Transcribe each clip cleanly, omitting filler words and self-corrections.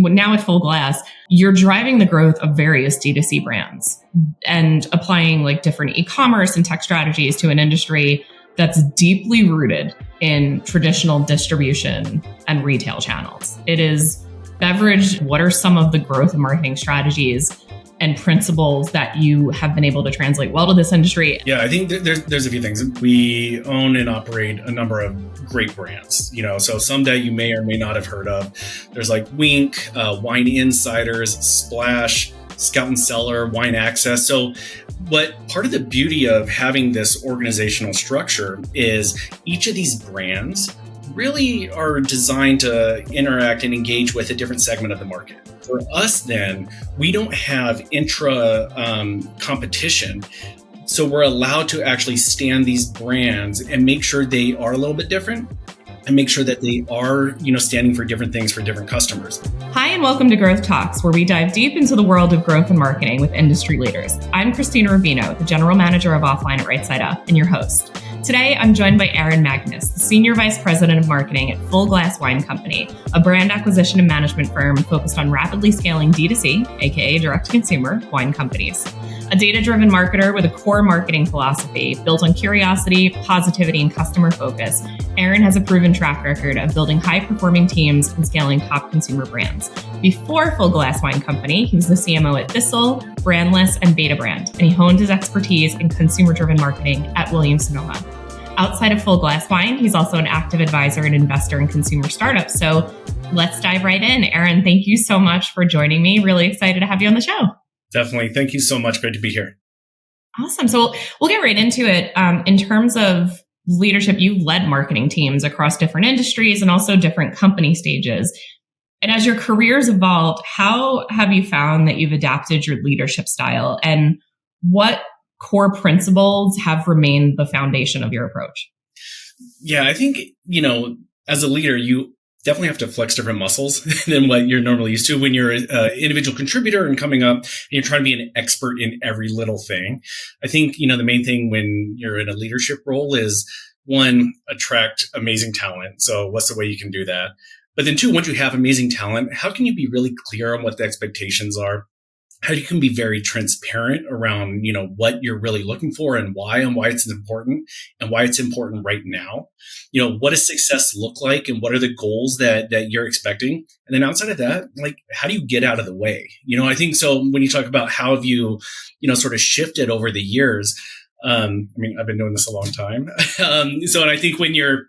now with Full Glass, you're driving the growth of various D2C brands and applying like different e-commerce and tech strategies to an industry that's deeply rooted in traditional distribution and retail channels. It is beverage. What are some of the growth and marketing strategies and principles that you have been able to translate well to this industry? Yeah, I think there's a few things. We own and operate a number of great brands, so some that you may or may not have heard of. There's like Wink, Wine Insiders, Splash, Scout and Cellar, Wine Access. So part of the beauty of having this organizational structure is each of these brands really are designed to interact and engage with a different segment of the market. For us, then, we don't have intra competition. So we're allowed to actually stand these brands and make sure they are a little bit different and make sure that they are, standing for different things for different customers. Hi, and welcome to Growth Talks, where we dive deep into the world of growth and marketing with industry leaders. I'm Krystina Rubino, the General Manager of Offline at Right Side Up, and your host. Today, I'm joined by Magness, the Senior Vice President of Marketing at Full Glass Wine Company, a brand acquisition and management firm focused on rapidly scaling D2C, aka direct-to-consumer, wine companies. A data-driven marketer with a core marketing philosophy built on curiosity, positivity, and customer focus, Aaron has a proven track record of building high-performing teams and scaling top consumer brands. Before Full Glass Wine Company, he was the CMO at Thistle, Brandless, and Betabrand, and he honed his expertise in consumer-driven marketing at Williams-Sonoma. Outside of Full Glass Wine, he's also an active advisor and investor in consumer startups. So let's dive right in. Aaron, thank you so much for joining me. Really excited to have you on the show. Definitely. Thank you so much. Great to be here. Awesome. So we'll get right into it. In terms of leadership, you've led marketing teams across different industries and also different company stages. And as your careers evolved, how have you found that you've adapted your leadership style, and what core principles have remained the foundation of your approach? Yeah, I think, as a leader, you definitely have to flex different muscles than what you're normally used to when you're an individual contributor and coming up and you're trying to be an expert in every little thing. I think, the main thing when you're in a leadership role is, one, attract amazing talent. So what's the way you can do that? But then two, once you have amazing talent, how can you be really clear on what the expectations are? How you can be very transparent around, what you're really looking for and why it's important right now. What does success look like and what are the goals that you're expecting? And then outside of that, how do you get out of the way? I think so when you talk about how have you, sort of shifted over the years, I've been doing this a long time. And I think when you're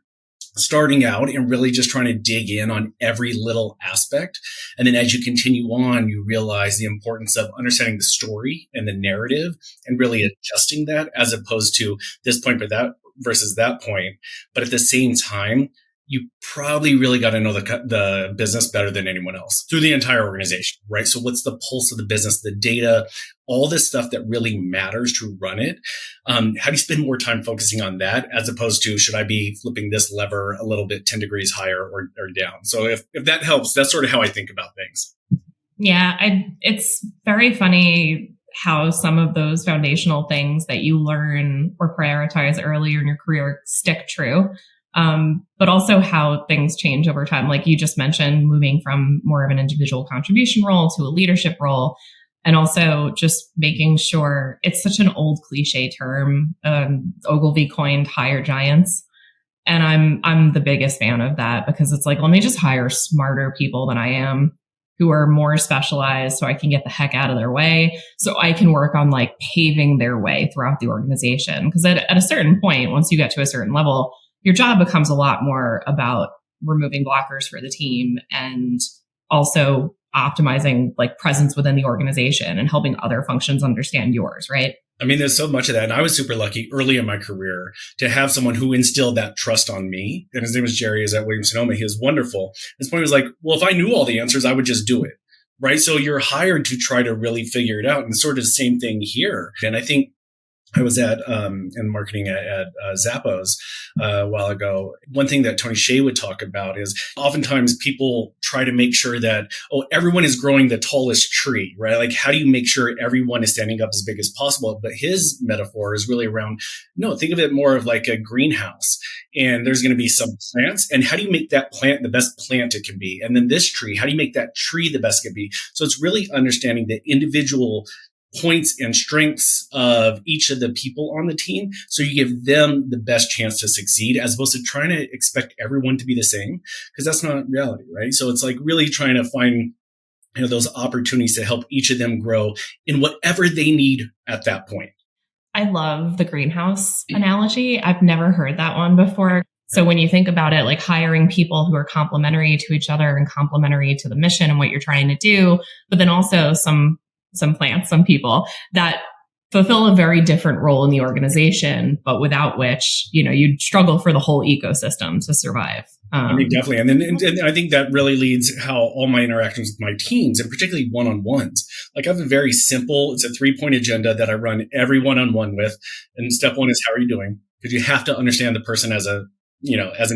starting out and really just trying to dig in on every little aspect. And then as you continue on, you realize the importance of understanding the story and the narrative and really adjusting that as opposed to this point but that versus that point. But at the same time, you probably really got to know the business better than anyone else through the entire organization, right? So what's the pulse of the business, the data, all this stuff that really matters to run it? How do you spend more time focusing on that as opposed to, should I be flipping this lever a little bit 10 degrees higher or down? So if that helps, that's sort of how I think about things. Yeah, it's very funny how some of those foundational things that you learn or prioritize earlier in your career stick true. But also how things change over time. Like you just mentioned, moving from more of an individual contribution role to a leadership role, and also just making sure it's such an old cliche term. Ogilvy coined hire giants. And I'm the biggest fan of that because it's like, let me just hire smarter people than I am who are more specialized so I can get the heck out of their way. So I can work on paving their way throughout the organization. Because at a certain point, once you get to a certain level, your job becomes a lot more about removing blockers for the team and also optimizing presence within the organization and helping other functions understand yours, right? There's so much of that. And I was super lucky early in my career to have someone who instilled that trust on me. And his name was Jerry. He was at Williams-Sonoma. He was wonderful. His point was well, if I knew all the answers, I would just do it, right? So you're hired to try to really figure it out. And sort of the same thing here. And I think I was at in marketing at Zappos a while ago. One thing that Tony Hsieh would talk about is oftentimes people try to make sure that, oh, everyone is growing the tallest tree, right? Like, how do you make sure everyone is standing up as big as possible? But his metaphor is really around, no, think of it more of like a greenhouse. And there's going to be some plants. And how do you make that plant the best plant it can be? And then this tree, how do you make that tree the best it can be? So it's really understanding the individual points and strengths of each of the people on the team, so you give them the best chance to succeed, as opposed to trying to expect everyone to be the same, because that's not reality, right? So it's like really trying to find those opportunities to help each of them grow in whatever they need at that point. I love the greenhouse analogy. I've never heard that one before. So when you think about it, like hiring people who are complementary to each other and complementary to the mission and what you're trying to do, but then also some plants, some people that fulfill a very different role in the organization, but without which, you'd struggle for the whole ecosystem to survive. I mean, definitely. And I think that really leads how all my interactions with my teams, and particularly one-on-ones, like I have a very simple, it's a 3-point agenda that I run every one-on-one with. And step 1 is, how are you doing? Because you have to understand the person as an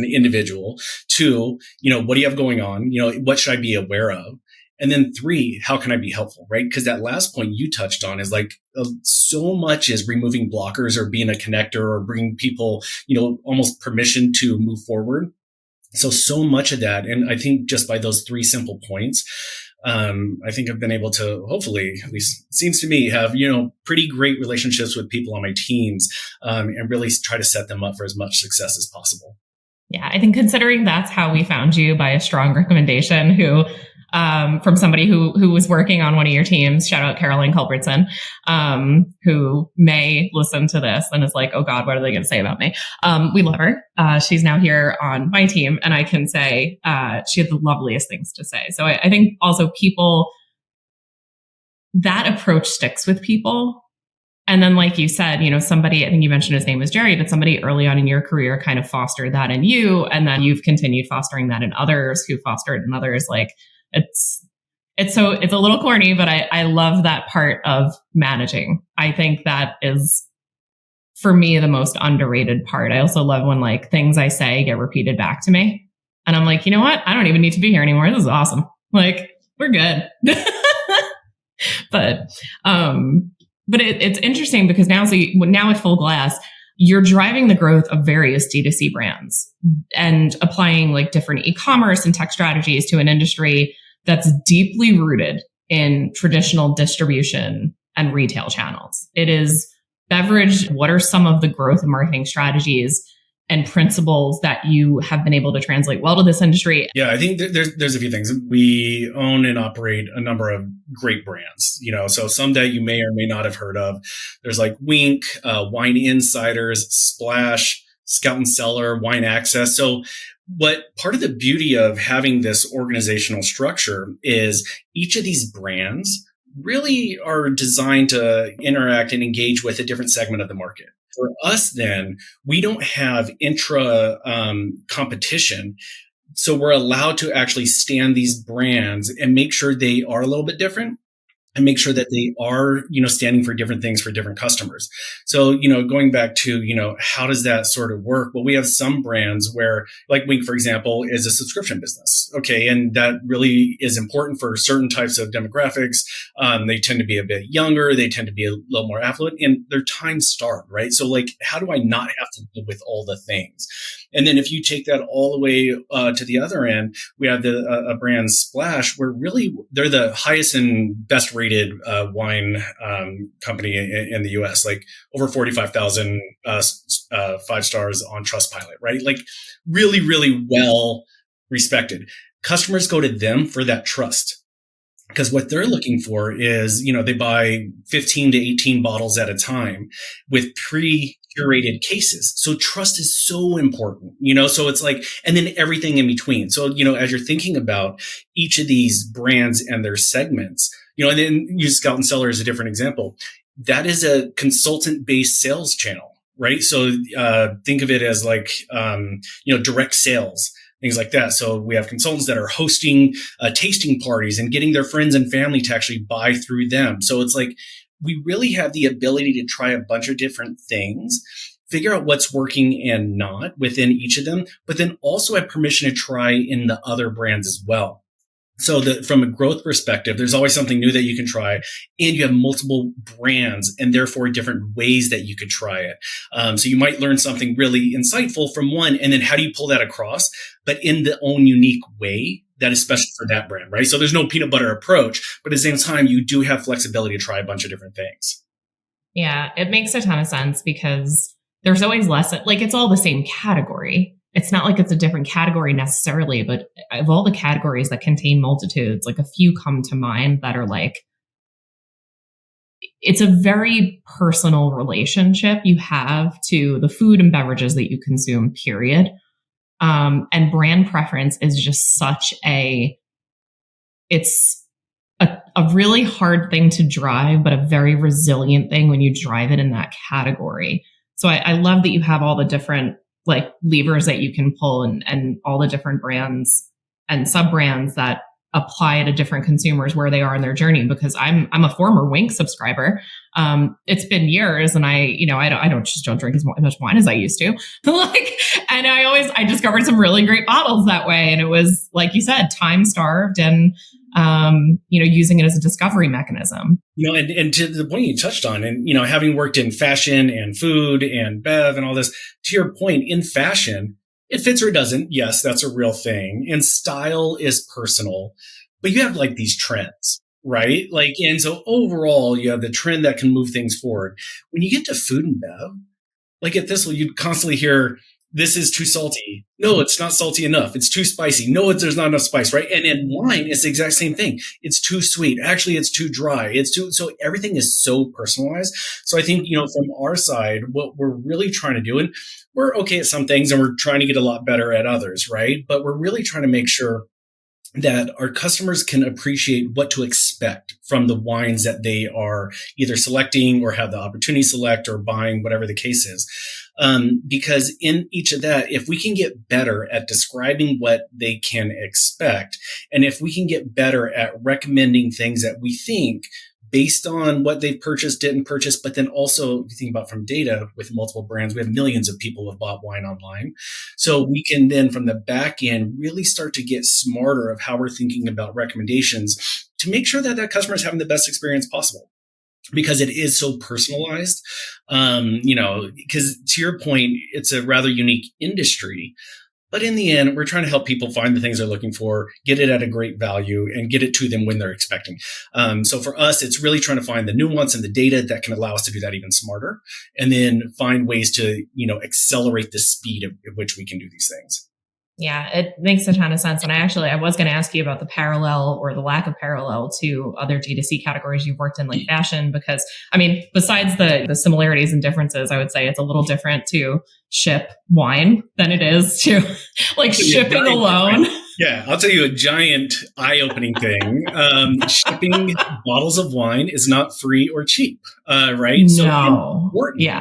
individual. 2, what do you have going on? What should I be aware of? And then 3, how can I be helpful, right? Because that last point you touched on is like so much is removing blockers or being a connector or bringing people, almost permission to move forward. So much of that. And I think just by those 3 simple points, I think I've been able to hopefully, at least it seems to me, have, pretty great relationships with people on my teams, and really try to set them up for as much success as possible. Yeah, I think considering that's how we found you, by a strong recommendation from somebody who was working on one of your teams, shout out Caroline Culbertson, who may listen to this and is like, oh God, what are they going to say about me? We love her. She's now here on my team, and I can say she had the loveliest things to say. So I think also that approach sticks with people. And then, like you said, somebody, I think you mentioned his name was Jerry, but somebody early on in your career kind of fostered that in you. And then you've continued fostering that in others who fostered in others. Like it's a little corny, but I love that part of managing. I think that is, for me, the most underrated part. I also love when like things I say get repeated back to me. And I'm like, you know what? I don't even need to be here anymore. This is awesome. Like, we're good. But it's interesting because now with Full Glass, you're driving the growth of various D2C brands and applying like different e-commerce and tech strategies to an industry that's deeply rooted in traditional distribution and retail channels. It is beverage. What are some of the growth and marketing strategies and principles that you have been able to translate well to this industry? Yeah, I think there's a few things. We own and operate a number of great brands, so some that you may or may not have heard of. There's like Wink, Wine Insiders, Splash, Scout and Cellar, Wine Access. So what part of the beauty of having this organizational structure is each of these brands really are designed to interact and engage with a different segment of the market. For us, then, we don't have intra competition. So we're allowed to actually stand these brands and make sure they are a little bit different and make sure that they are, standing for different things for different customers. So, going back to, how does that sort of work? Well, we have some brands where, like Wink, for example, is a subscription business. Okay. And that really is important for certain types of demographics. They tend to be a bit younger. They tend to be a little more affluent, and they're time starved, right? So like, how do I not have to deal with all the things? And then if you take that all the way to the other end, we have a brand Splash, where really they're the highest and best rated wine company in the US, like over 45,000 5 stars on Trustpilot, right? Like really, really well respected. Customers go to them for that trust. Because what they're looking for is, they buy 15 to 18 bottles at a time with pre-curated cases. So trust is so important, so it's like, and then everything in between. So, as you're thinking about each of these brands and their segments, and then use Scout and Cellar as a different example, that is a consultant-based sales channel, right? So think of it as like, direct sales. Things like that. So we have consultants that are hosting tasting parties and getting their friends and family to actually buy through them. So it's like we really have the ability to try a bunch of different things, figure out what's working and not within each of them, but then also have permission to try in the other brands as well. So from a growth perspective, there's always something new that you can try, and you have multiple brands and therefore different ways that you could try it. So you might learn something really insightful from one, and then how do you pull that across, but in the own unique way that is special for that brand, right? So there's no peanut butter approach, but at the same time, you do have flexibility to try a bunch of different things. Yeah, it makes a ton of sense because there's always less, like it's all the same category. It's not like it's a different category necessarily, but of all the categories that contain multitudes, like a few come to mind that are like, it's a very personal relationship you have to the food and beverages that you consume, period. And brand preference is just it's a really hard thing to drive, but a very resilient thing when you drive it in that category. So I love that you have all the different like levers that you can pull and all the different brands and sub brands that apply to different consumers where they are in their journey, because I'm a former Wink subscriber. It's been years and I don't drink as much wine as I used to. And I discovered some really great bottles that way. And it was, like you said, time starved and, using it as a discovery mechanism. And to the point you touched on, and, having worked in fashion and food and bev and all this, to your point, in fashion, it fits or it doesn't. Yes, that's a real thing. And style is personal, but you have like these trends, right? And so overall, you have the trend that can move things forward. When you get to food and bev, like at Thistle, you'd constantly hear, this is too salty. No, it's not salty enough. It's too spicy. No, there's not enough spice, right? And in wine, it's the exact same thing. It's too sweet. Actually, it's too dry. So everything is so personalized. So I think, from our side, what we're really trying to do, and we're okay at some things and we're trying to get a lot better at others, right? But we're really trying to make sure that our customers can appreciate what to expect from the wines that they are either selecting or have the opportunity to select or buying, whatever the case is. Because in each of that, if we can get better at describing what they can expect, and if we can get better at recommending things that we think based on what they've purchased, didn't purchase, but then also if you think about from data with multiple brands, we have millions of people who have bought wine online. So we can then from the back end really start to get smarter of how we're thinking about recommendations to make sure that customer is having the best experience possible. Because it is so personalized, because to your point, it's a rather unique industry. But in the end, we're trying to help people find the things they're looking for, get it at a great value, and get it to them when they're expecting. So for us, it's really trying to find the nuance and the data that can allow us to do that even smarter, and then find ways to, accelerate the speed at which we can do these things. Yeah, it makes a ton of sense. And I was going to ask you about the parallel or the lack of parallel to other D2C categories you've worked in, like fashion, because besides the similarities and differences, I would say it's a little different to ship wine than it is to like shipping alone. Yeah, I'll tell you a giant eye-opening thing. Shipping bottles of wine is not free or cheap, right? No. So important. Yeah.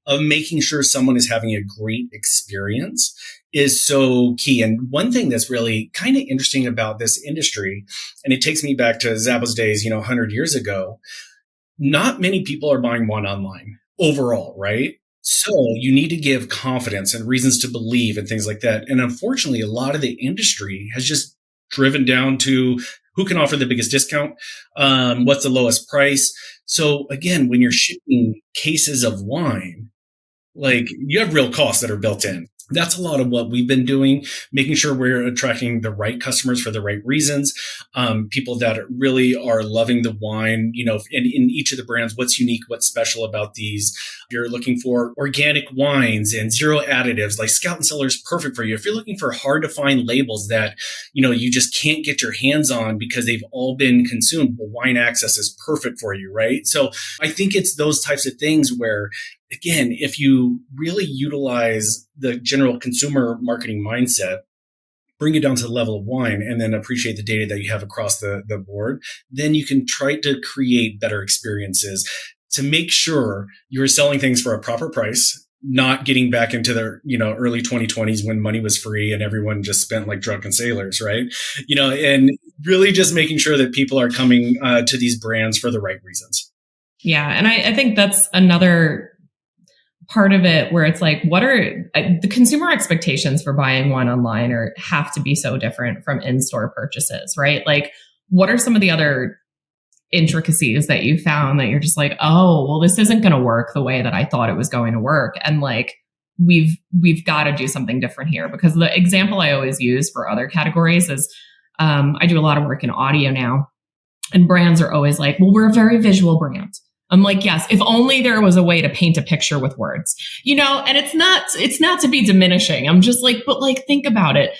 Of making sure someone is having a great experience is so key. And one thing that's really kind of interesting about this industry, and it takes me back to Zappos days, 100 years ago, not many people are buying wine online overall, right? So you need to give confidence and reasons to believe and things like that. And unfortunately, a lot of the industry has just driven down to who can offer the biggest discount, what's the lowest price. So again, when you're shipping cases of wine, like you have real costs that are built in. That's a lot of what we've been doing, making sure we're attracting the right customers for the right reasons, people that really are loving the wine, and in each of the brands, what's unique, what's special about these. If you're looking for organic wines and zero additives, like Scout and Cellar is perfect for you. If you're looking for hard to find labels that, you just can't get your hands on because they've all been consumed, well, Wine Access is perfect for you, right? So I think it's those types of things where, again, if you really utilize the general consumer marketing mindset, bring it down to the level of wine, and then appreciate the data that you have across the board, then you can try to create better experiences to make sure you're selling things for a proper price, not getting back into the, early 2020s when money was free and everyone just spent like drunken sailors, right? And really just making sure that people are coming to these brands for the right reasons. Yeah. And I think that's another part of it where it's like, what are the consumer expectations for buying wine online or have to be so different from in-store purchases, right? Like, what are some of the other intricacies that you found that you're just like, oh, well, this isn't going to work the way that I thought it was going to work. And like, we've got to do something different here. Because the example I always use for other categories is, I do a lot of work in audio now, and brands are always like, well, we're a very visual brand. I'm like, yes, if only there was a way to paint a picture with words, and it's not to be diminishing. I'm just like, but like, think about it.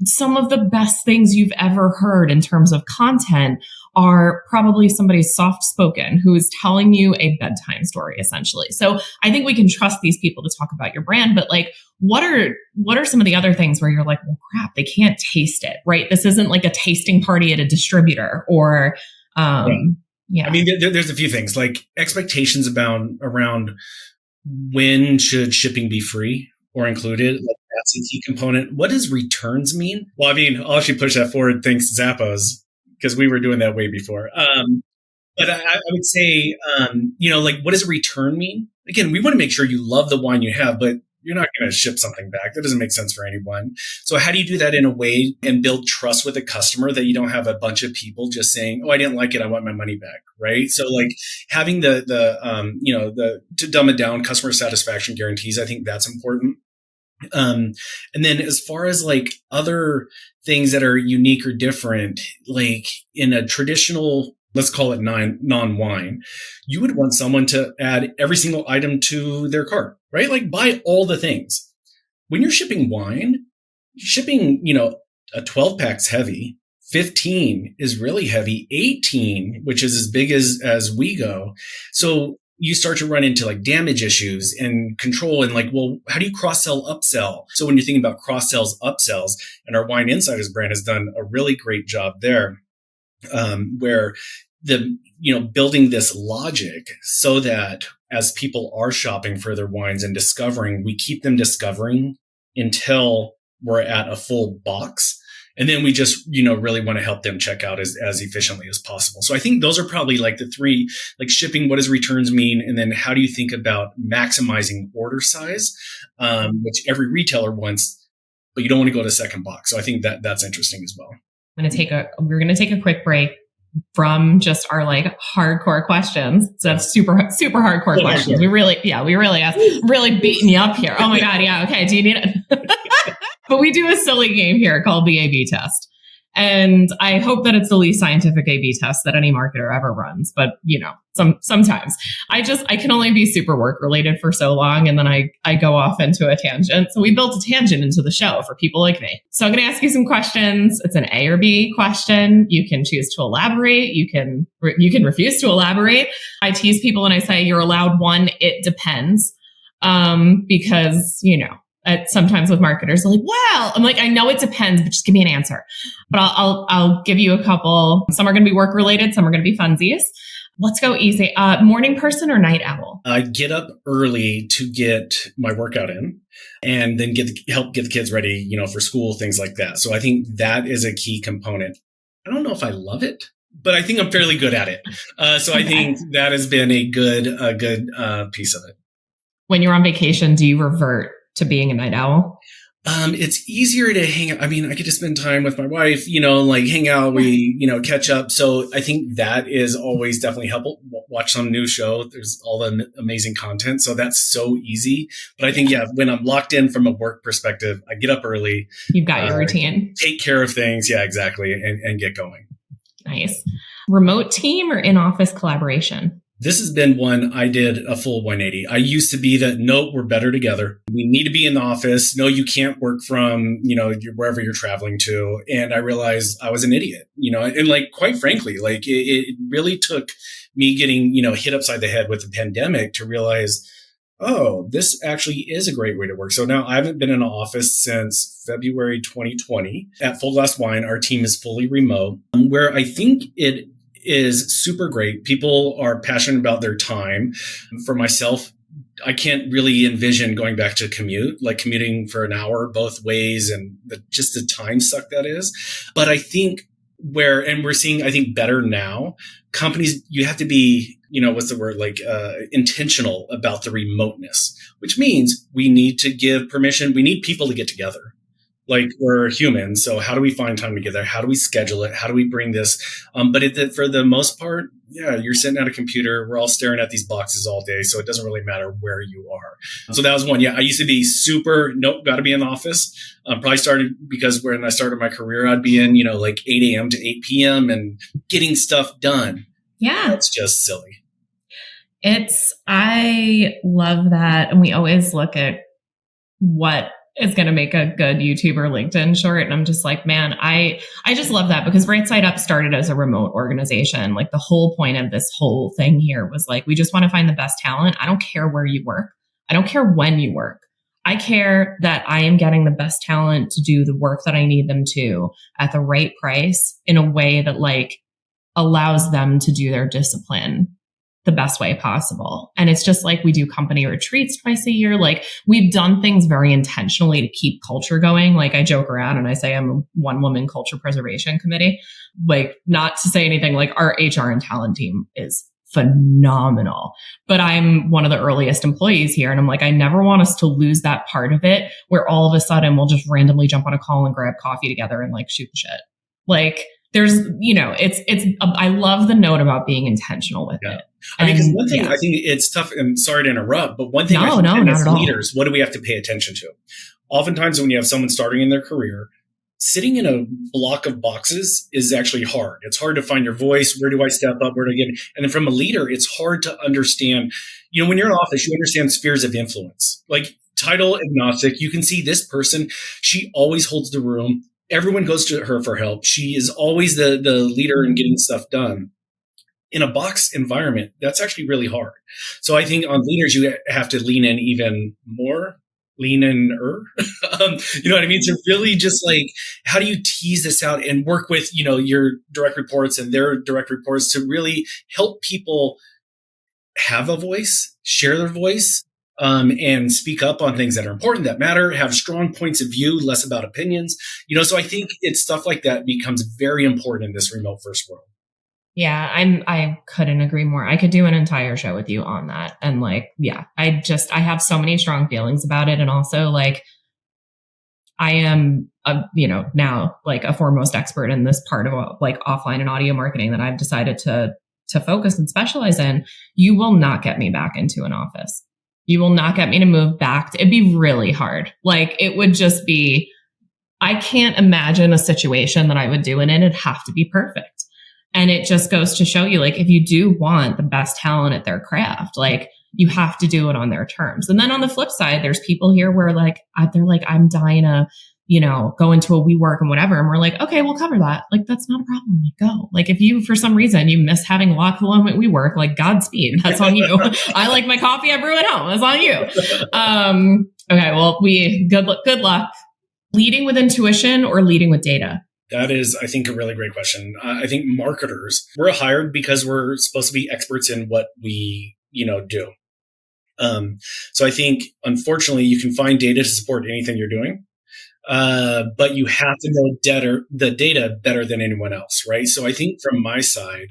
Some of the best things you've ever heard in terms of content are probably somebody soft spoken who is telling you a bedtime story, essentially. So I think we can trust these people to talk about your brand, but like, what are some of the other things where you're like, well, crap, they can't taste it, right? This isn't like a tasting party at a distributor or, yeah. I mean, there's a few things like expectations around when should shipping be free or included. Like that's a key component. What does returns mean? Well, I mean, I'll actually push that forward. Thanks, Zappos, because we were doing that way before. But I would say, like, what does a return mean? Again, we want to make sure you love the wine you have, but you're not going to ship something back. That doesn't make sense for anyone. So how do you do that in a way and build trust with a customer that you don't have a bunch of people just saying, oh, I didn't like it, I want my money back, right? So like having the to dumb it down, customer satisfaction guarantees, I think that's important. And then as far as like other things that are unique or different, like in a traditional, let's call it non-wine, you would want someone to add every single item to their cart, right? Like buy all the things. When you're shipping wine, shipping, a 12 pack's heavy, 15 is really heavy, 18, which is as big as we go. So you start to run into like damage issues and control and like, well, how do you cross-sell, upsell? So when you're thinking about cross-sells, upsells, and our Wine Insiders brand has done a really great job there, where building this logic so that as people are shopping for their wines and discovering, we keep them discovering until we're at a full box. And then we just, really want to help them check out as efficiently as possible. So I think those are probably like the three, like shipping, what does returns mean? And then how do you think about maximizing order size, which every retailer wants, but you don't want to go to second box. So I think that's interesting as well. We're going to take a quick break from just our like hardcore questions. So that's super, super hardcore questions. We really asked, really beating you up here. Oh my God. Yeah. Okay. Do you need it? But we do a silly game here called the A/B test. And I hope that it's the least scientific A/B test that any marketer ever runs. But, sometimes I can only be super work related for so long. And then I go off into a tangent. So we built a tangent into the show for people like me. So I'm going to ask you some questions. It's an A or B question. You can choose to elaborate. You can refuse to elaborate. I tease people and I say, you're allowed one. It depends. Because, sometimes with marketers, they're like, well, I'm like, I know it depends, but just give me an answer. But I'll give you a couple. Some are going to be work related. Some are going to be funsies. Let's go easy. Morning person or night owl? I get up early to get my workout in and then help get the kids ready, for school, things like that. So I think that is a key component. I don't know if I love it, but I think I'm fairly good at it. So I think that has been a good piece of it. When you're on vacation, do you revert to being a night owl? It's easier to hang out. I mean, I get to spend time with my wife, like hang out, we, catch up. So I think that is always definitely helpful. Watch some new show. There's all the amazing content. So that's so easy. But I think, when I'm locked in from a work perspective, I get up early. You've got your routine. Take care of things. Yeah, exactly. And get going. Nice. Remote team or in-office collaboration? This has been one I did a full 180. I used to be that, no, we're better together. We need to be in the office. No, you can't work from, wherever you're traveling to. And I realized I was an idiot, and like, quite frankly, like it really took me getting, hit upside the head with the pandemic to realize, oh, this actually is a great way to work. So now I haven't been in an office since February 2020. At Full Glass Wine, our team is fully remote, where I think it is super great. People are passionate about their time. For myself, I can't really envision going back to commute, like commuting for an hour both ways and just the time suck that is. But I think and we're seeing, I think, better now. Companies, you have to be, what's the word, like intentional about the remoteness, which means we need to give permission. We need people to get together. Like, we're humans, so how do we find time together? How do we schedule it? How do we bring this? But for the most part, yeah, you're sitting at a computer. We're all staring at these boxes all day, so it doesn't really matter where you are. So that was one. Yeah, I used to be super, nope, got to be in the office. Probably started because when I started my career, I'd be in, like 8 a.m. to 8 p.m. and getting stuff done. Yeah. That's just silly. I love that. And we always look at what is going to make a good YouTube or LinkedIn short. And I'm just like, man, I just love that, because Right Side Up started as a remote organization. Like, the whole point of this whole thing here was like, we just want to find the best talent. I don't care where you work. I don't care when you work. I care that I am getting the best talent to do the work that I need them to at the right price, in a way that like allows them to do their discipline the best way possible. And it's just like, we do company retreats twice a year. Like, we've done things very intentionally to keep culture going. Like, I joke around and I say I'm a one woman culture preservation committee. Like, not to say anything, like, our HR and talent team is phenomenal, but I'm one of the earliest employees here. And I'm like, I never want us to lose that part of it, where all of a sudden we'll just randomly jump on a call and grab coffee together and like shoot the shit. Like, there's, I love the note about being intentional with it. I mean, because one thing, I think it's tough, and sorry to interrupt, but one thing I think as leaders, what do we have to pay attention to? Oftentimes when you have someone starting in their career, sitting in a block of boxes is actually hard. It's hard to find your voice. Where do I step up? Where do I get? And then from a leader, it's hard to understand, when you're in office, you understand spheres of influence, like title agnostic. You can see this person, she always holds the room. Everyone goes to her for help. She is always the leader in getting stuff done. In a box environment, that's actually really hard. So I think on leaders, you have to lean in even more, you know what I mean? To really just like, how do you tease this out and work with, your direct reports and their direct reports to really help people have a voice, share their voice, and speak up on things that are important, that matter, have strong points of view, less about opinions. So I think it's stuff like that becomes very important in this remote first world. Yeah, I couldn't agree more. I could do an entire show with you on that. And like, yeah, I have so many strong feelings about it. And also, like, I am now like a foremost expert in this part of like offline and audio marketing that I've decided to focus and specialize in. You will not get me back into an office. You will not get me to move back. It'd be really hard. Like, it would just be, I can't imagine a situation that I would do it in. It'd have to be perfect. And it just goes to show you, like, if you do want the best talent at their craft, like, you have to do it on their terms. And then on the flip side, there's people here where like, they're like, I'm dying to, go into a WeWork and whatever. And we're like, okay, we'll cover that. Like, that's not a problem. Like, go. Like, if you, for some reason, you miss having locked alone at WeWork, like, Godspeed. That's on you. I like my coffee I brew at home. That's on you. Okay. Well, good luck. Leading with intuition or leading with data? That is, I think, a really great question. I think marketers, we're hired because we're supposed to be experts in what we, do. So I think, unfortunately, you can find data to support anything you're doing, but you have to know the data better than anyone else, right? So I think from my side,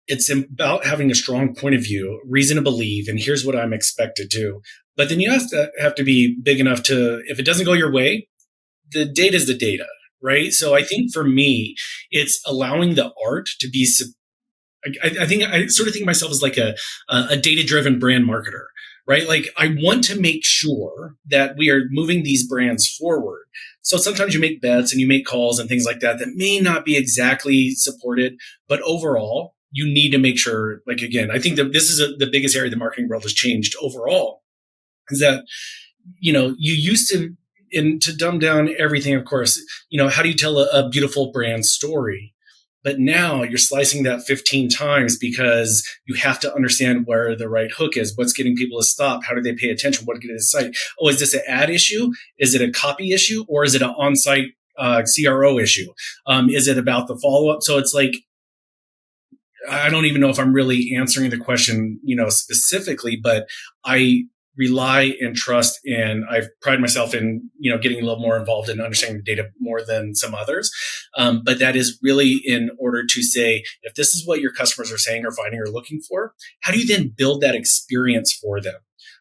it's about having a strong point of view, reason to believe, and here's what I'm expected to. But then you have to be big enough to, if it doesn't go your way, the data is the data. Right. So I think for me, it's allowing the art to be, I think I sort of think of myself as like a data-driven brand marketer, right? Like, I want to make sure that we are moving these brands forward. So sometimes you make bets and you make calls and things like that may not be exactly supported, but overall, you need to make sure, like, again, I think that this is the biggest area the marketing world has changed overall, is that, you used to, and to dumb down everything, of course, how do you tell a beautiful brand story? But now you're slicing that 15 times because you have to understand where the right hook is. What's getting people to stop? How do they pay attention? What do they decide? Oh, is this an ad issue? Is it a copy issue? Or is it an on-site CRO issue? Is it about the follow-up? So it's like, I don't even know if I'm really answering the question, specifically, but I rely and trust, and I've prided myself in, getting a little more involved in understanding the data more than some others. But that is really in order to say, if this is what your customers are saying or finding or looking for, how do you then build that experience for them?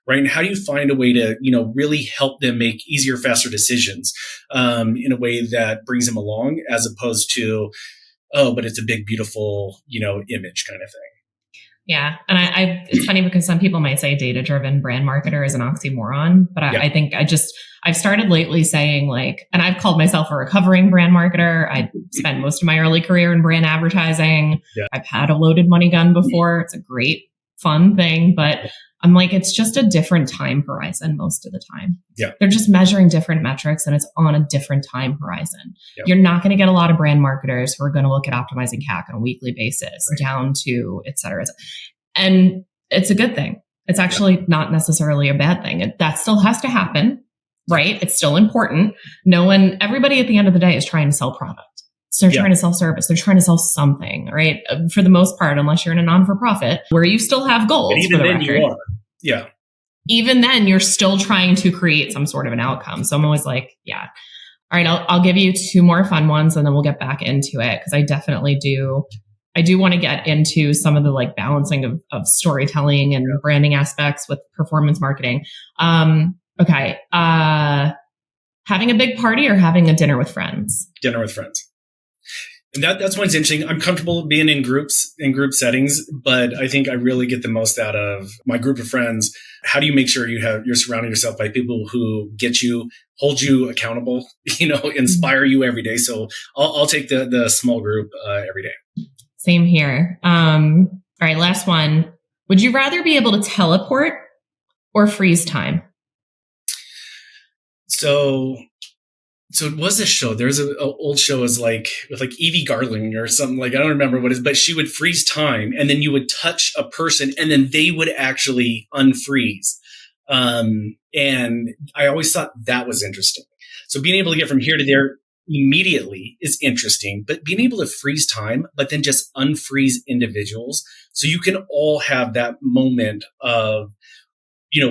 Right. And how do you find a way to, really help them make easier, faster decisions in a way that brings them along, as opposed to, oh, but it's a big, beautiful, image kind of thing. Yeah. And it's funny because some people might say data-driven brand marketer is an oxymoron, but I think I've started lately saying and I've called myself a recovering brand marketer. I spent most of my early career in brand advertising. Yeah. I've had a loaded money gun before. It's a great, fun thing, but I'm it's just a different time horizon most of the time. Yeah. They're just measuring different metrics and it's on a different time horizon. Yeah. You're not going to get a lot of brand marketers who are going to look at optimizing CAC on a weekly basis, down to et cetera. And it's a good thing. It's actually not necessarily a bad thing. That still has to happen, right? It's still important. Everybody at the end of the day is trying to sell product. So they're trying to sell service. They're trying to sell something, right? For the most part, unless you're in a non-for-profit where you still have goals. But even for the then record. you are. Yeah. Even then you're still trying to create some sort of an outcome. So I'm always all right, I'll give you 2 more fun ones and then we'll get back into it. Cause I definitely do want to get into some of the balancing of storytelling and branding aspects with performance marketing. Okay. Having a big party or having a dinner with friends? Dinner with friends. And that's what's interesting. I'm comfortable being in group settings, but I think I really get the most out of my group of friends. How do you make sure you're surrounding yourself by people who get you, hold you accountable, inspire you every day? So I'll take the small group every day. Same here. All right, last one. Would you rather be able to teleport or freeze time? So it was a show. There's an old show with Evie Garland or something, I don't remember what it is, but she would freeze time and then you would touch a person and then they would actually unfreeze. And I always thought that was interesting. So being able to get from here to there immediately is interesting, but being able to freeze time, but then just unfreeze individuals. So you can all have that moment of,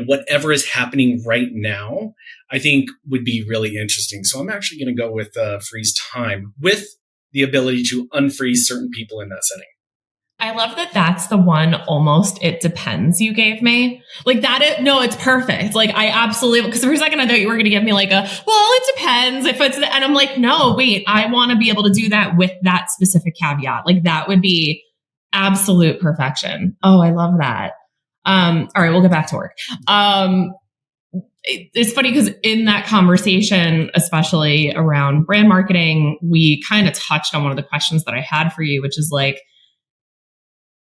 whatever is happening right now, I think would be really interesting. So I'm actually going to go with freeze time with the ability to unfreeze certain people in that setting. I love that that's the one almost it depends you gave me. It's perfect. I absolutely, because for a second I thought you were going to give me it depends if it's, and I'm no, wait, I want to be able to do that with that specific caveat. That would be absolute perfection. Oh, I love that. All right, we'll get back to work. It's funny because in that conversation, especially around brand marketing, we kind of touched on one of the questions that I had for you, which is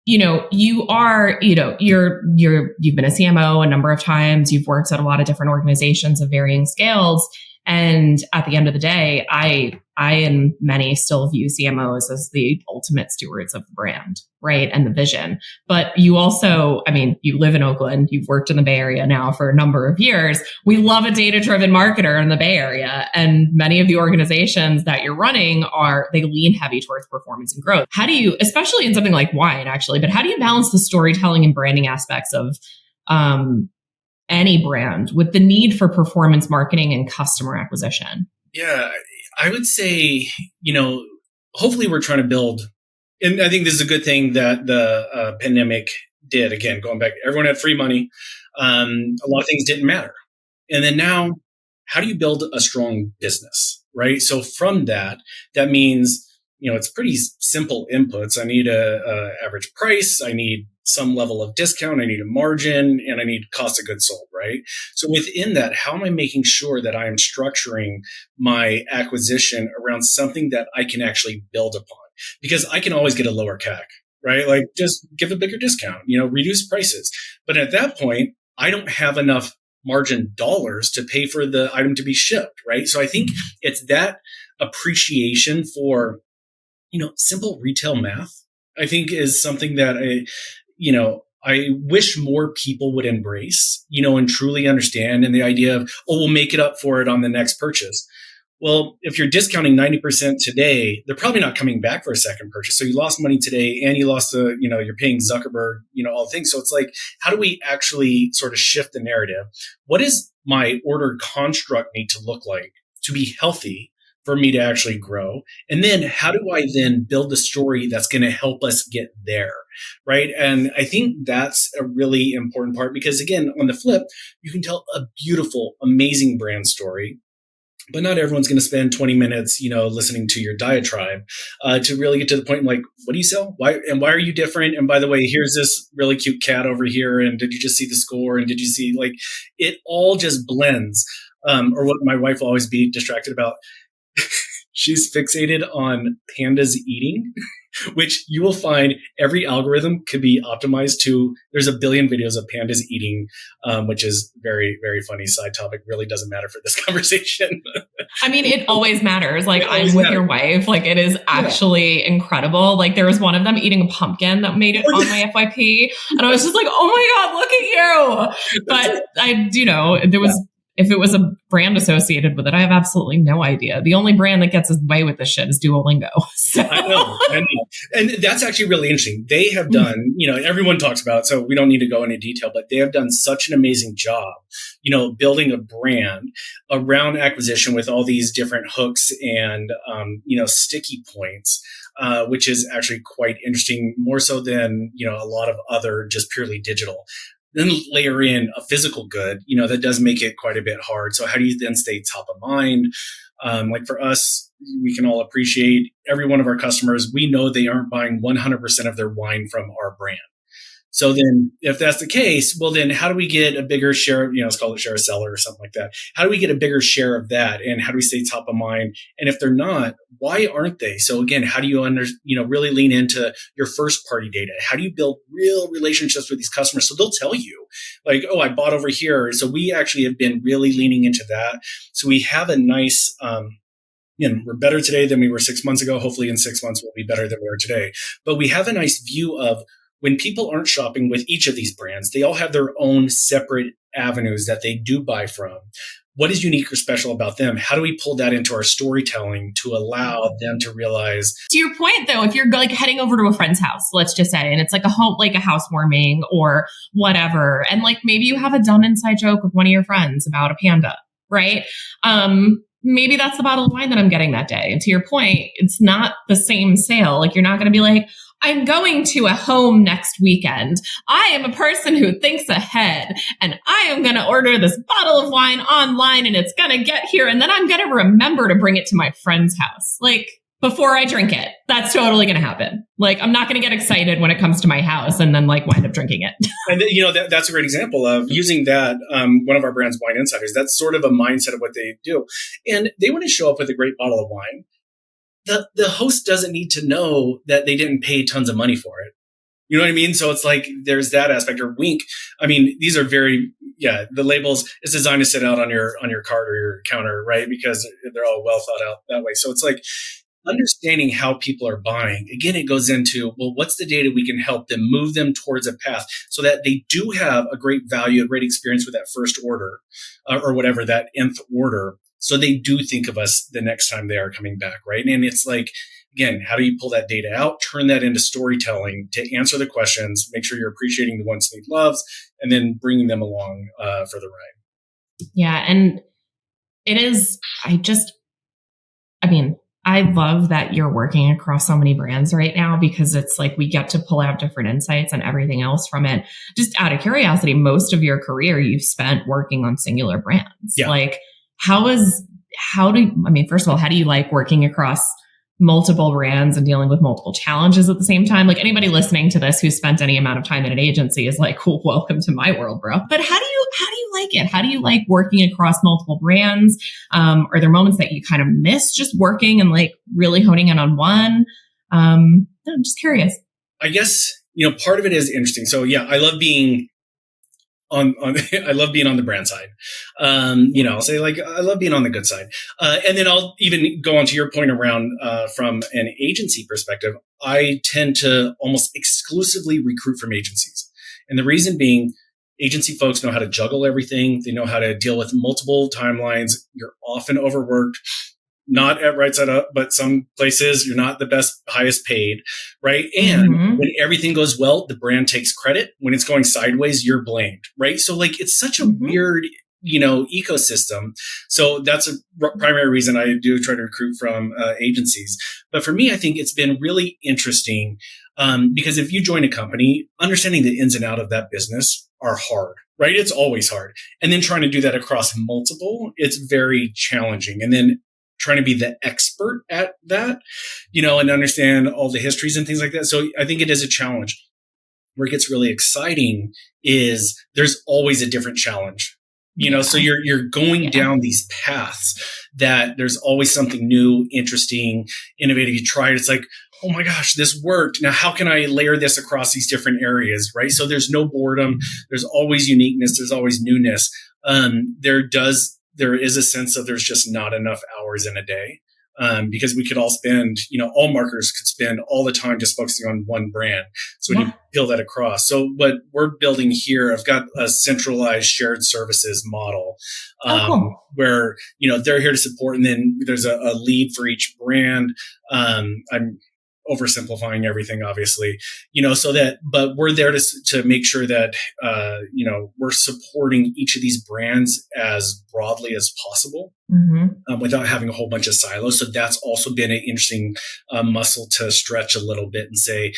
you are, you've been a CMO a number of times. You've worked at a lot of different organizations of varying scales. And at the end of the day, I and many still view CMOs as the ultimate stewards of the brand, right? And the vision. But you also, you live in Oakland, you've worked in the Bay Area now for a number of years. We love a data-driven marketer in the Bay Area. And many of the organizations that you're running they lean heavy towards performance and growth. How do you, especially in something like wine, actually, but how do you balance the storytelling and branding aspects of, any brand with the need for performance marketing and customer acquisition? Yeah, I would say, hopefully we're trying to build, and I think this is a good thing that the pandemic did. Again, going back, everyone had free money. A lot of things didn't matter. And then now, how do you build a strong business, right? So from that means, it's pretty simple inputs. I need a average price. I need some level of discount. I need a margin, and I need cost of goods sold, right? So within that, how am I making sure that I am structuring my acquisition around something that I can actually build upon? Because I can always get a lower CAC, right? Just give a bigger discount, reduce prices. But at that point, I don't have enough margin dollars to pay for the item to be shipped, right? So I think it's that appreciation for simple retail math, I think, is something that I wish more people would embrace, and truly understand. And the idea of, we'll make it up for it on the next purchase. Well, if you're discounting 90% today, they're probably not coming back for a second purchase. So you lost money today and you lost you're paying Zuckerberg, all things. So it's like, how do we actually sort of shift the narrative? What does my order construct need to look like to be healthy for me to actually grow? And then how do I then build the story that's going to help us get there? Right. And I think that's a really important part because, again, on the flip, you can tell a beautiful, amazing brand story. But not everyone's going to spend 20 minutes, listening to your diatribe to really get to the point like, what do you sell? Why are you different? And by the way, here's this really cute cat over here. And did you just see the score? And did you see it all just blends? Or what my wife will always be distracted about. She's fixated on pandas eating, which you will find every algorithm could be optimized to. There's a billion videos of pandas eating, which is very, very funny side topic. Really doesn't matter for this conversation. I mean, it always matters. Like I'm with your wife. Like it is actually incredible. Like there was one of them eating a pumpkin that made it on my FYP. And I was just like, oh my God, look at you. But there was, if it was a brand associated with it, I have absolutely no idea. The only brand that gets away with this shit is Duolingo. So. I know. And that's actually really interesting. They have done, everyone talks about it, so we don't need to go into detail, but they have done such an amazing job, building a brand around acquisition with all these different hooks and, sticky points, which is actually quite interesting, more so than, a lot of other just purely digital. Then layer in a physical good, that does make it quite a bit hard. So how do you then stay top of mind? Like for us, we can all appreciate every one of our customers. We know they aren't buying 100% of their wine from our brand. So then if that's the case, well, then how do we get a bigger share, let's call it share of seller or something like that. How do we get a bigger share of that? And how do we stay top of mind? And if they're not, why aren't they? So again, how do you really lean into your first party data? How do you build real relationships with these customers? So they'll tell you like, oh, I bought over here. So we actually have been really leaning into that. So we have a nice, we're better today than we were 6 months ago. Hopefully in 6 months, we'll be better than we are today. But we have a nice view of when people aren't shopping with each of these brands, they all have their own separate avenues that they do buy from. What is unique or special about them? How do we pull that into our storytelling to allow them to realize? To your point, though, if you're like heading over to a friend's house, let's just say, and it's like a housewarming or whatever, and like maybe you have a dumb inside joke with one of your friends about a panda, right? Maybe that's the bottle of wine that I'm getting that day. And to your point, it's not the same sale. Like you're not going to be like, I'm going to a home next weekend. I am a person who thinks ahead and I am going to order this bottle of wine online and it's going to get here. And then I'm going to remember to bring it to my friend's house. Like before I drink it, that's totally going to happen. Like I'm not going to get excited when it comes to my house and then like wind up drinking it. And that's a great example of using that. One of our brands, Wine Insiders, that's sort of a mindset of what they do. And they want to show up with a great bottle of wine. The host doesn't need to know that they didn't pay tons of money for it. You know what I mean? So it's like there's that aspect. Or Wink. I mean, these are the labels is designed to sit out on your cart or your counter, right? Because they're all well thought out that way. So it's like understanding how people are buying. Again, it goes into, well, what's the data we can help them move them towards a path so that they do have a great value, a great experience with that first order or whatever, that nth order. So they do think of us the next time they are coming back, right? And it's like, again, how do you pull that data out, turn that into storytelling to answer the questions, make sure you're appreciating the ones Sneak loves, and then bringing them along for the ride. Yeah. And it is, I love that you're working across so many brands right now because it's like we get to pull out different insights and everything else from it. Just out of curiosity, most of your career you've spent working on singular brands. Yeah. Like, first of all, how do you like working across multiple brands and dealing with multiple challenges at the same time? Like anybody listening to this who spent any amount of time in an agency is like, cool, welcome to my world, bro. But how do you like it? How do you like working across multiple brands? Are there moments that you kind of miss just working and like really honing in on one? I'm just curious. I guess, part of it is interesting. So yeah, I love being I love being on the brand side. I'll say like, I love being on the good side. And then I'll even go on to your point around, from an agency perspective, I tend to almost exclusively recruit from agencies. And the reason being, agency folks know how to juggle everything. They know how to deal with multiple timelines. You're often overworked. not at Right Side Up, but some places you're not the best, highest paid, right? And when everything goes well, the brand takes credit. When it's going sideways, you're blamed, right? So like, it's such a weird, ecosystem. So that's a primary reason I do try to recruit from agencies. But for me, I think it's been really interesting because if you join a company, understanding the ins and out of that business are hard, right? It's always hard. And then trying to do that across multiple, it's very challenging. And then trying to be the expert at that, and understand all the histories and things like that. So I think it is a challenge. Where it gets really exciting is there's always a different challenge. So you're going down these paths that there's always something new, interesting, innovative. You try it. It's like, oh my gosh, this worked. Now, how can I layer this across these different areas? Right. So there's no boredom. There's always uniqueness. There's always newness. There is a sense of there's just not enough hours in a day. Because we could all spend, all marketers could spend all the time just focusing on one brand. So when you peel that across. So what we're building here, I've got a centralized shared services model, where, they're here to support. And then there's a lead for each brand. I'm oversimplifying everything, obviously, but we're there to make sure that, we're supporting each of these brands as broadly as possible, without having a whole bunch of silos. So that's also been an interesting muscle to stretch a little bit and say,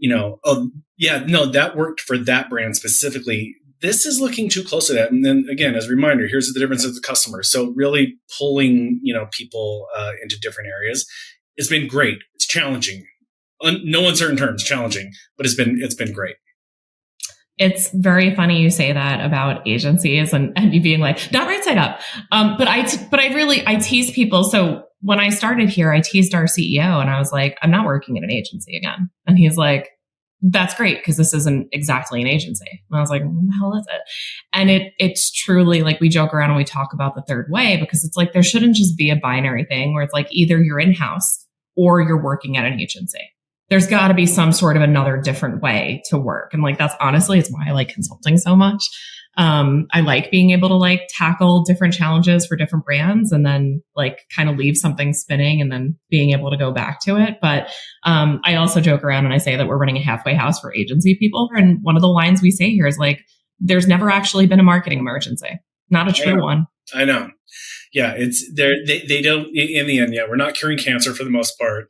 that worked for that brand specifically. This is looking too close to that. And then again, as a reminder, here's the difference of the customer. So really pulling, people into different areas. It's been great. It's challenging. No uncertain terms, challenging, but it's been great. It's very funny you say that about agencies and you being like, not Right Side Up. But I tease people. So when I started here, I teased our CEO and I was like, I'm not working at an agency again. And he's like, that's great, because this isn't exactly an agency. And I was like, what the hell is it? And it's truly like, we joke around and we talk about the third way, because it's like, there shouldn't just be a binary thing where it's like either you're in-house or you're working at an agency. There's got to be some sort of another different way to work. And like, that's honestly, it's why I like consulting so much. I like being able to like tackle different challenges for different brands and then like kind of leave something spinning and then being able to go back to it. But I also joke around and I say that we're running a halfway house for agency people. And one of the lines we say here is like, there's never actually been a marketing emergency. Not a true one. I know. Yeah, it's there. They don't, in the end. Yeah, we're not curing cancer for the most part.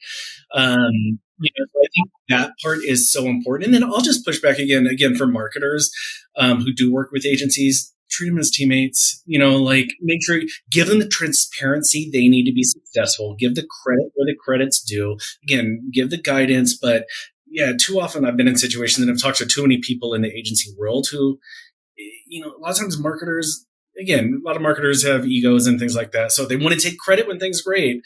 So I think that part is so important. And then I'll just push back again for marketers who do work with agencies. Treat them as teammates. Make sure give them the transparency they need to be successful. Give the credit where the credit's due. Again, give the guidance. But yeah, too often I've been in situations and I've talked to too many people in the agency world who, a lot of times marketers. Again, a lot of marketers have egos and things like that. So they want to take credit when things are great.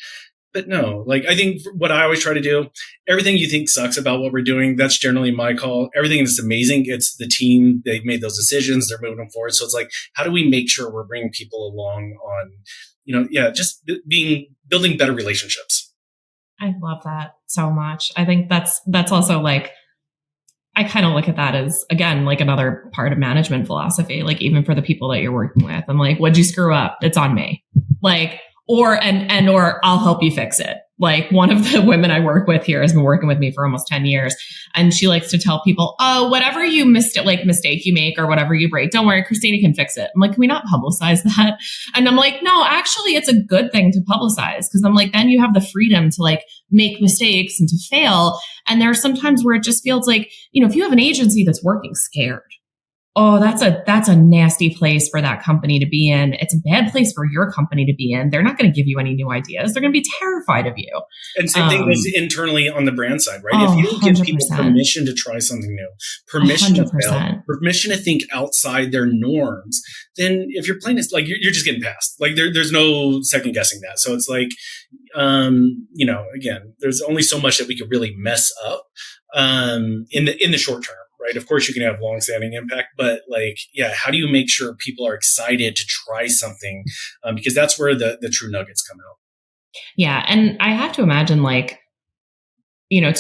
But no, I think what I always try to do, everything you think sucks about what we're doing, that's generally my call. Everything that's amazing, it's the team. They've made those decisions. They're moving forward. So it's like, how do we make sure we're bringing people along on, just building better relationships. I love that so much. I think that's also like, I kind of look at that as, again, like another part of management philosophy. Like even for the people that you're working with, I'm like, what'd you screw up? It's on me. Like, or I'll help you fix it. Like one of the women I work with here has been working with me for almost 10 years. And she likes to tell people, oh, whatever you mistake you make or whatever you break, don't worry, Krystina can fix it. I'm like, can we not publicize that? And I'm like, no, actually it's a good thing to publicize. Cause I'm like, then you have the freedom to like make mistakes and to fail. And there are some times where it just feels like, if you have an agency that's working scared, oh, that's a nasty place for that company to be in. It's a bad place for your company to be in. They're not going to give you any new ideas. They're going to be terrified of you. And same thing goes internally on the brand side, right? If you don't give 100%. People permission to try something new, permission 100%. To fail, permission to think outside their norms, then if you're playing this, like you're just getting past. Like there's no second guessing that. So it's like, again, there's only so much that we could really mess up in the short term. Right. Of course, you can have longstanding impact, but how do you make sure people are excited to try something? Because that's where the true nuggets come out. Yeah. And I have to imagine, to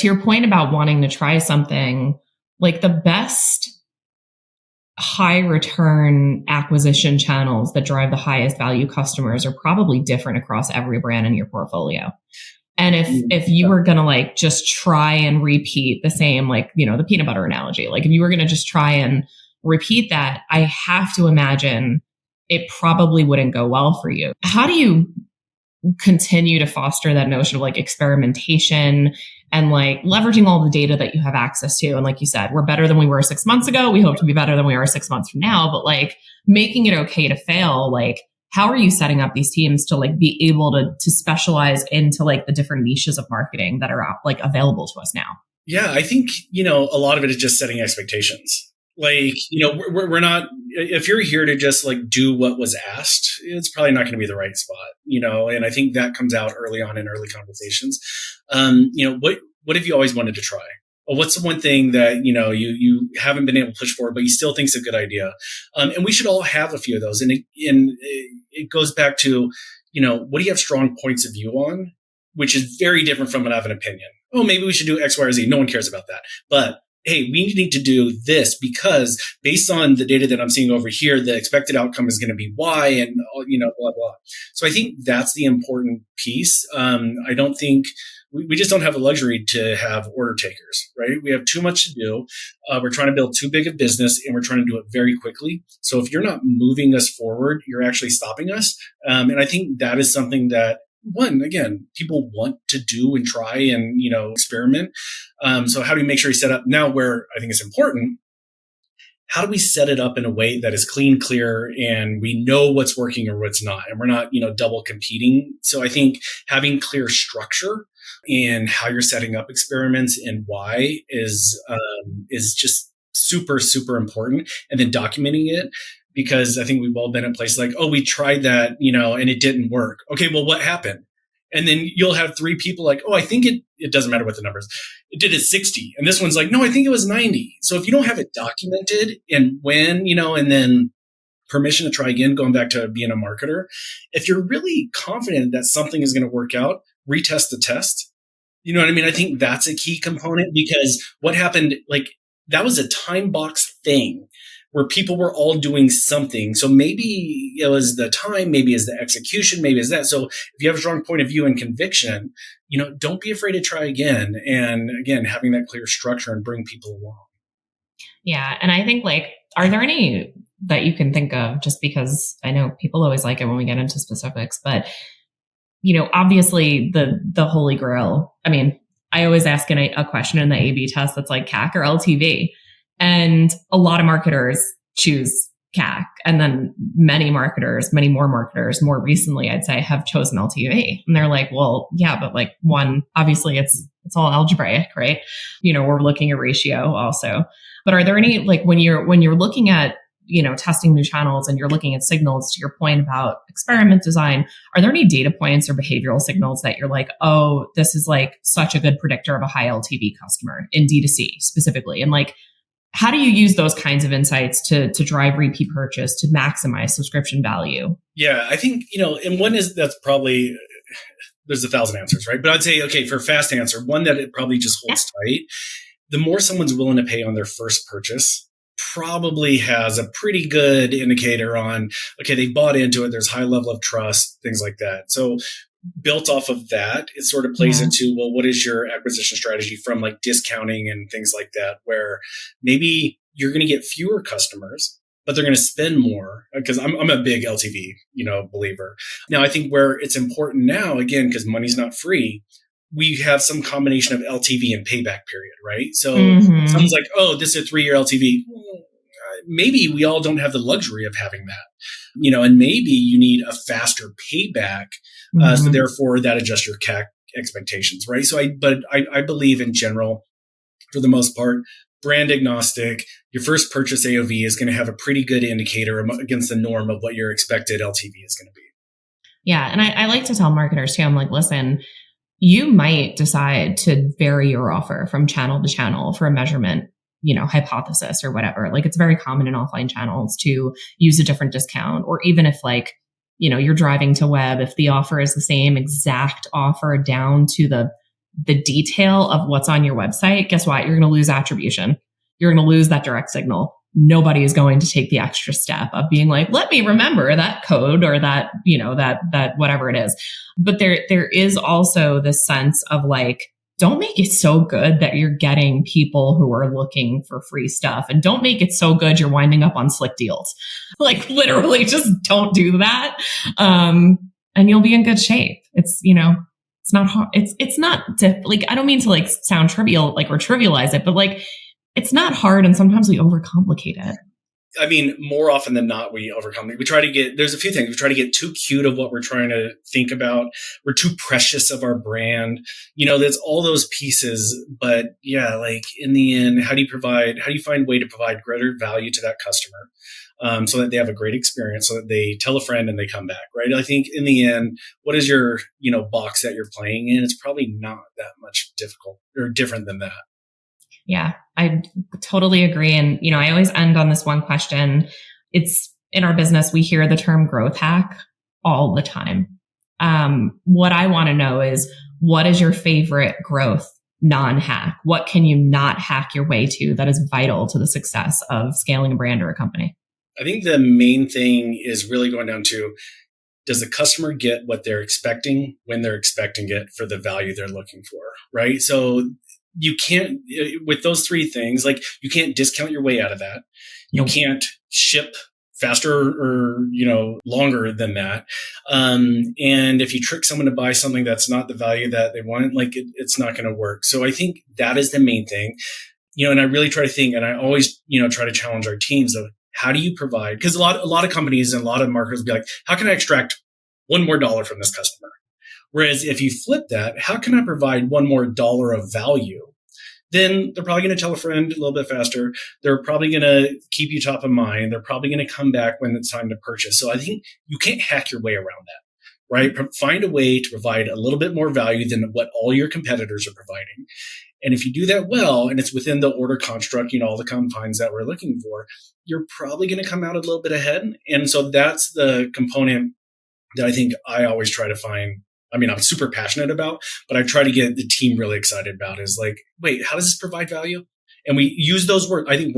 your point about wanting to try something, like the best high return acquisition channels that drive the highest value customers are probably different across every brand in your portfolio. And if you were going to like just try and repeat the same, like, the peanut butter analogy, like if you were going to just try and repeat that, I have to imagine it probably wouldn't go well for you. How do you continue to foster that notion of like experimentation and like leveraging all the data that you have access to? And like you said, we're better than we were 6 months ago. We hope to be better than we are 6 months from now, but like making it okay to fail. Like, how are you setting up these teams to like be able to specialize into like the different niches of marketing that are like available to us now? Yeah, I think, a lot of it is just setting expectations. Like, we're not, if you're here to just like do what was asked, it's probably not going to be the right spot, and I think that comes out early on in early conversations. What have you always wanted to try? Or what's the one thing that, you haven't been able to push forward, but you still think is a good idea? And we should all have a few of those. And it goes back to, what do you have strong points of view on, which is very different from an opinion. Oh, maybe we should do X, Y, or Z. No one cares about that. But hey, we need to do this because based on the data that I'm seeing over here, the expected outcome is going to be Y and, blah, blah. So I think that's the important piece. I don't think we just don't have the luxury to have order takers, right? We have too much to do. We're trying to build too big a business and we're trying to do it very quickly. So if you're not moving us forward, you're actually stopping us. And I think that is something that, again, people want to do and try and, experiment. So how do we make sure we set up now where I think it's important? How do we set it up in a way that is clean, clear, and we know what's working or what's not, and we're not, double competing. So I think having clear structure in how you're setting up experiments and why is just super, super important. And then documenting it. Because I think we've all been at places like, oh, we tried that, and it didn't work. Okay, well, what happened? And then you'll have 3 people like, oh, I think it doesn't matter what the numbers. It did it 60. And this one's like, no, I think it was 90. So if you don't have it documented and when, and then permission to try again, going back to being a marketer, if you're really confident that something is going to work out, retest the test. You know what I mean? I think that's a key component because what happened, like that was a time box thing where people were all doing something. So maybe it was the time, maybe it's the execution, maybe it's that. So if you have a strong point of view and conviction, don't be afraid to try again. And again, having that clear structure and bring people along. Yeah. And I think like, are there any that you can think of, just because I know people always like it when we get into specifics, but obviously the holy grail. I mean, I always ask a question in the A/B test that's like CAC or LTV. And a lot of marketers choose CAC. And then many more marketers, more recently, I'd say, have chosen LTV. And they're like, well, yeah, but like obviously it's all algebraic, right? We're looking at ratio also. But are there any, like when you're looking at, testing new channels and you're looking at signals, to your point about experiment design, are there any data points or behavioral signals that you're like, oh, this is like such a good predictor of a high LTV customer in D2C specifically? And like, how do you use those kinds of insights to drive repeat purchase, to maximize subscription value? Yeah, I think, and one is that's probably, there's 1,000 answers, right? But I'd say, okay, for a fast answer, one that it probably just holds tight. The more someone's willing to pay on their first purchase probably has a pretty good indicator on, okay, they bought into it. There's high level of trust, things like that. So built off of that, it sort of plays into, well, what is your acquisition strategy from like discounting and things like that, where maybe you're going to get fewer customers, but they're going to spend more, because I'm a big LTV, believer. Now, I think where it's important now, again, because money's not free, we have some combination of LTV and payback period, right? So someone's like, oh, this is a 3-year LTV. Maybe we all don't have the luxury of having that, and maybe you need a faster payback. So therefore that adjusts your CAC expectations, right? So I believe in general, for the most part, brand agnostic, your first purchase AOV is going to have a pretty good indicator against the norm of what your expected LTV is going to be. Yeah. And I like to tell marketers too, I'm like, listen, you might decide to vary your offer from channel to channel for a measurement, hypothesis or whatever. Like it's very common in offline channels to use a different discount, or even if like, you're driving to web, if the offer is the same exact offer down to the detail of what's on your website, guess what? You're going to lose attribution. You're going to lose that direct signal. nobody is going to take the extra step of being like, let me remember that code or that, that whatever it is. But there is also this sense of like, don't make it so good that you're getting people who are looking for free stuff, and don't make it so good you're winding up on slick deals. Like literally just don't do that. And you'll be in good shape. It's, it's not hard. It's not like, I don't mean to like sound trivial, like, or trivialize it, but like, it's not hard. And sometimes we overcomplicate it. I mean, more often than not, we overcomplicate. We try to get, there's a few things. We try to get too cute of what we're trying to think about. We're too precious of our brand. There's all those pieces. But yeah, like in the end, how do you find a way to provide greater value to that customer? So that they have a great experience, so that they tell a friend and they come back, right? I think in the end, what is your, box that you're playing in? It's probably not that much difficult or different than that. Yeah, I totally agree. And, I always end on this one question. It's in our business, we hear the term growth hack all the time. What I want to know is, what is your favorite growth non-hack? What can you not hack your way to that is vital to the success of scaling a brand or a company? I think the main thing is really going down to, does the customer get what they're expecting when they're expecting it for the value they're looking for, right? So you can't, with those three things, like you can't discount your way out of that. You can't ship faster or, longer than that. And if you trick someone to buy something that's not the value that they want, like it's not going to work. So I think that is the main thing, and I really try to think, and I always, try to challenge our teams of, how do you provide? Because a lot of companies and a lot of marketers will be like, how can I extract $1 more from this customer? Whereas if you flip that, how can I provide $1 more of value? Then they're probably going to tell a friend a little bit faster. They're probably going to keep you top of mind. They're probably going to come back when it's time to purchase. So I think you can't hack your way around that, right? Find a way to provide a little bit more value than what all your competitors are providing. And if you do that well, and it's within the order construct, all the confines that we're looking for, you're probably going to come out a little bit ahead. And so that's the component that I think I always try to find. I mean, I'm super passionate about, but I try to get the team really excited about, is like, wait, how does this provide value? And we use those words. I think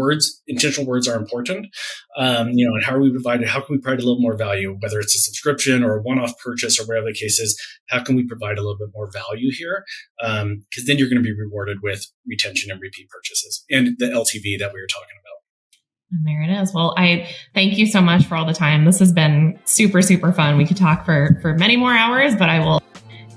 intentional words are important. And how are we provided? How can we provide a little more value, whether it's a subscription or a one-off purchase or whatever the case is? How can we provide a little bit more value here? Because then you're going to be rewarded with retention and repeat purchases and the LTV that we were talking about. And there it is. Well, I thank you so much for all the time. This has been super, super fun. We could talk for many more hours, but I will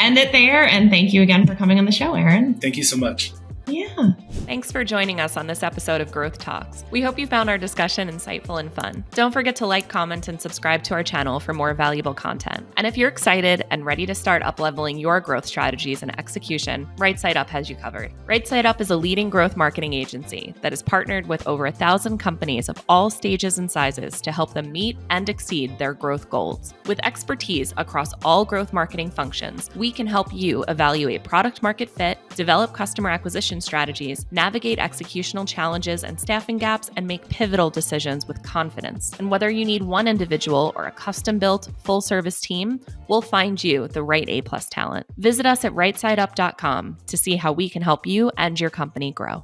end it there. And thank you again for coming on the show, Aaron. Thank you so much. Yeah. Thanks for joining us on this episode of Growth Talks. We hope you found our discussion insightful and fun. Don't forget to like, comment, and subscribe to our channel for more valuable content. And if you're excited and ready to start up-leveling your growth strategies and execution, Right Side Up has you covered. Right Side Up is a leading growth marketing agency that is partnered with over 1,000 companies of all stages and sizes to help them meet and exceed their growth goals. With expertise across all growth marketing functions, we can help you evaluate product market fit, develop customer acquisition strategies, navigate executional challenges and staffing gaps, and make pivotal decisions with confidence. And whether you need one individual or a custom-built, full-service team, we'll find you the right A+ talent. Visit us at rightsideup.com to see how we can help you and your company grow.